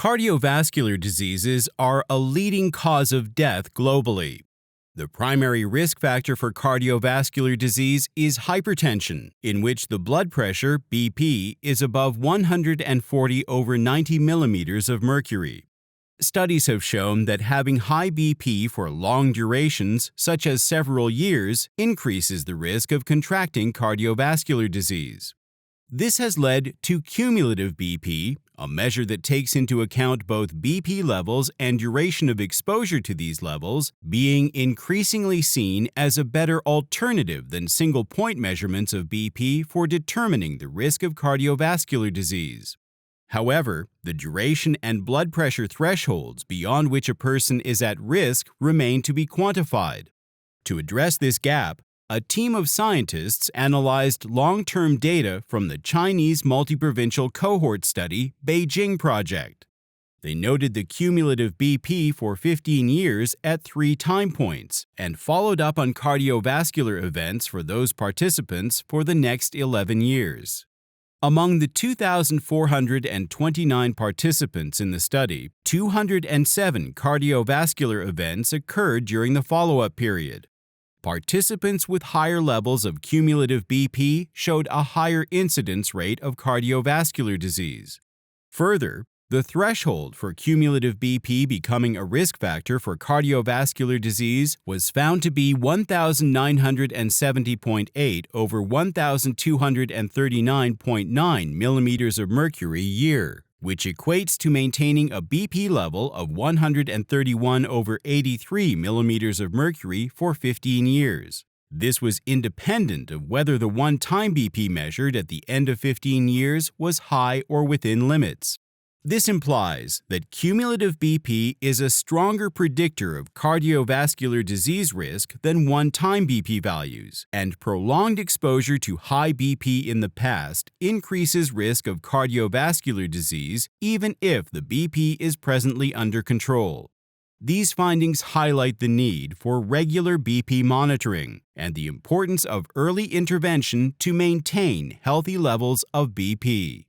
Cardiovascular diseases are a leading cause of death globally. The primary risk factor for cardiovascular disease is hypertension, in which the blood pressure, BP, is above 140 over 90 millimeters of mercury. Studies have shown that having high BP for long durations, such as several years, increases the risk of contracting cardiovascular disease. This has led to cumulative BP, a measure that takes into account both BP levels and duration of exposure to these levels, being increasingly seen as a better alternative than single-point measurements of BP for determining the risk of cardiovascular disease. However, the duration and blood pressure thresholds beyond which a person is at risk remain to be quantified. To address this gap, a team of scientists analyzed long-term data from the Chinese multi-provincial cohort study Beijing Project. They noted the cumulative BP for 15 years at 3 time points and followed up on cardiovascular events for those participants for the next 11 years. Among the 2,429 participants in the study, 207 cardiovascular events occurred during the follow-up period. Participants with higher levels of cumulative BP showed a higher incidence rate of cardiovascular disease. Further, the threshold for cumulative BP becoming a risk factor for cardiovascular disease was found to be 1,970.8 over 1,239.9 millimeters of mercury year, which equates to maintaining a BP level of 131 over 83 millimeters of mercury for 15 years. This was independent of whether the one-time BP measured at the end of 15 years was high or within limits. This implies that cumulative BP is a stronger predictor of cardiovascular disease risk than one-time BP values, and prolonged exposure to high BP in the past increases risk of cardiovascular disease even if the BP is presently under control. These findings highlight the need for regular BP monitoring and the importance of early intervention to maintain healthy levels of BP.